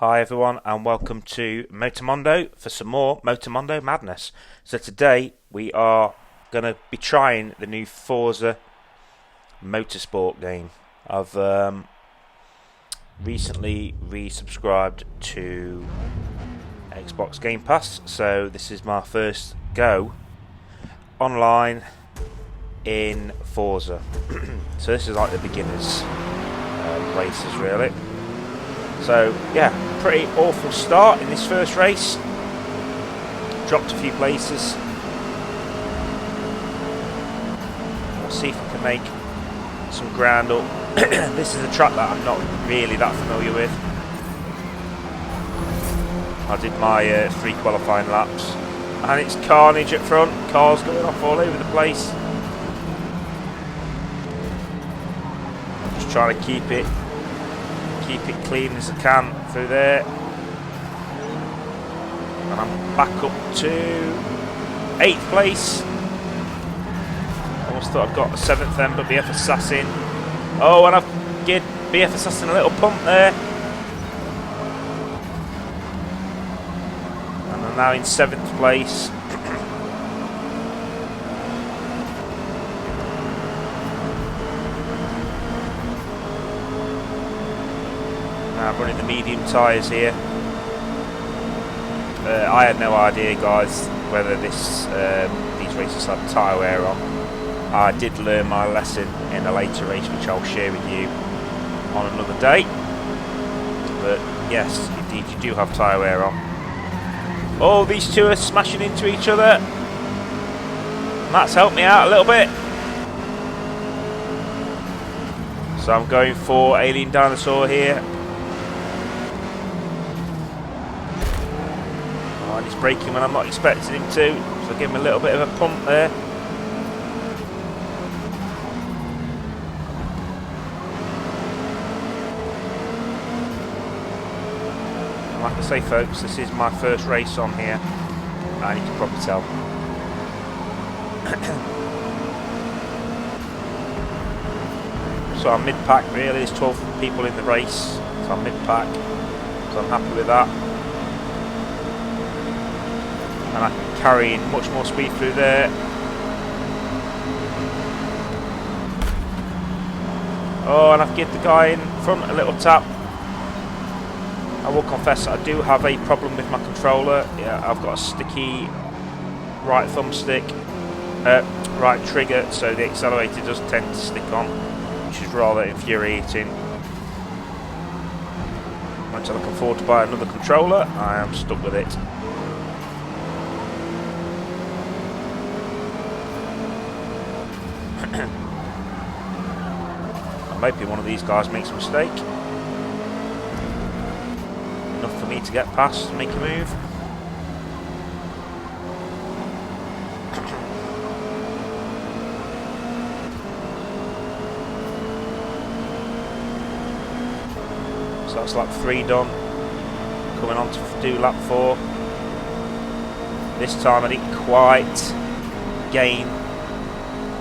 Hi everyone and welcome to Motormondo for some more Motormondo madness. So today we are going to be trying the new Forza Motorsport game. I've recently resubscribed to Xbox Game Pass, so this is my first go online in Forza. So this is like the beginners races really. So yeah, pretty awful start in this first race. Dropped a few places. We'll see if we can make some ground up. This is a track that I'm not really that familiar with. I did my 3 qualifying laps, and it's carnage at front. Cars going off all over the place. I'm just trying to keep it clean as I can through there, and I'm back up to 8th place. Almost thought I've got a 7th then, but BF Assassin. Oh, and I've given BF Assassin a little pump there, and I'm now in 7th place. I'm running the medium tyres here. I had no idea, guys, whether these races had tyre wear on. I did learn my lesson in a later race, which I'll share with you on another day. But yes, indeed, you do have tyre wear on. Oh, these two are smashing into each other. And that's helped me out a little bit. So I'm going for Alien Dinosaur here. And he's braking when I'm not expecting him to, so I give him a little bit of a pump there. And like I say, folks, this is my first race on here, and you can probably tell. So I'm mid-pack really. There's 12 people in the race, so I'm mid-pack, so I'm happy with that. And I can carry in much more speed through there. Oh, and I've given the guy in front a little tap. I will confess I do have a problem with my controller. Yeah, I've got a sticky right thumbstick, right trigger, so the accelerator does tend to stick on, which is rather infuriating. Until I can afford to buy another controller, I am stuck with it. I'm hoping one of these guys makes a mistake. Enough for me to get past and make a move. So that's lap 3 done. Coming on to do lap 4. This time I didn't quite gain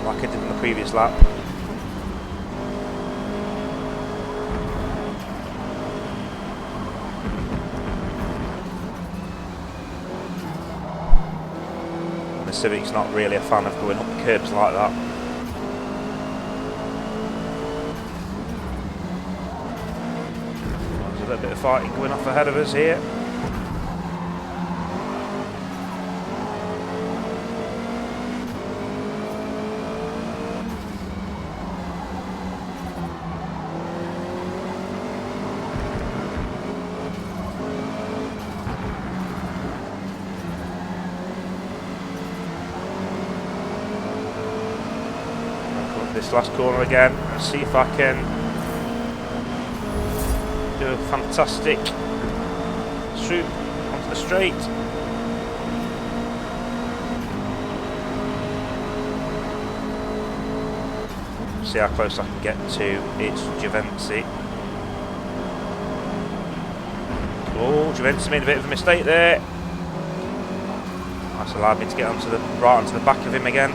like I did in the previous lap. The Civic's not really a fan of going up curbs like that. There's a little bit of fighting going off ahead of us here. This last corner again, and see if I can do a fantastic swoop onto the straight. See how close I can get to its Juventus. Oh, Juventus made a bit of a mistake there. That's allowed me to get onto the back of him again.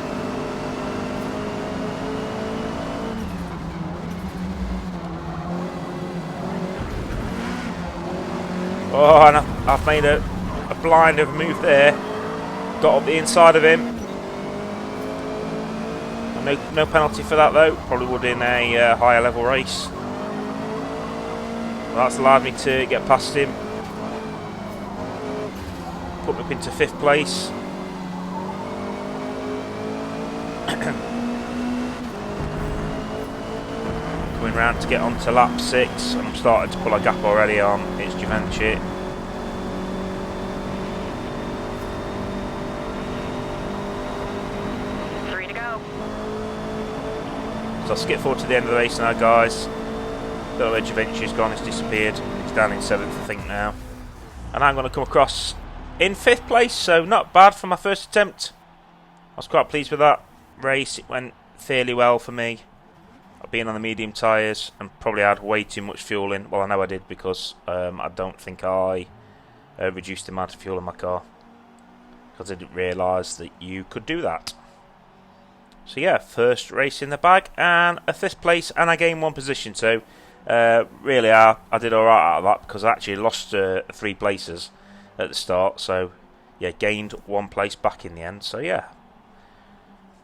Oh, and I've made a blind of a move there. Got up the inside of him. No penalty for that though. Probably would in a higher level race. Well, that's allowed me to get past him. Put me up into 5th place. Coming round to get onto lap 6. I'm starting to pull a gap already on it's Givenchy. So I'll skip forward to the end of the race now, guys. Don't know where Givenchy's gone, it's disappeared. He's down in 7th, I think, now. And I'm going to come across in 5th place, so not bad for my first attempt. I was quite pleased with that race. It went fairly well for me. I've been on the medium tyres and probably had way too much fuel in. Well, I know I did because I don't think I reduced the amount of fuel in my car. Because I didn't realise that you could do that. So yeah, first race in the bag and a 5th place, and I gained 1 position. So really, I did alright out of that because I actually lost 3 places at the start. So yeah, gained 1 place back in the end. So yeah,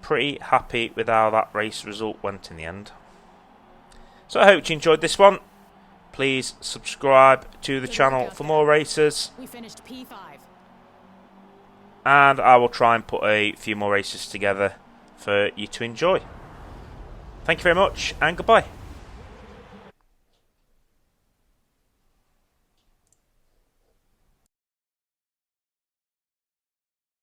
pretty happy with how that race result went in the end. So I hope you enjoyed this one. Please subscribe to the channel for more races. We finished P5. And I will try and put a few more races together for you to enjoy. Thank you very much and goodbye.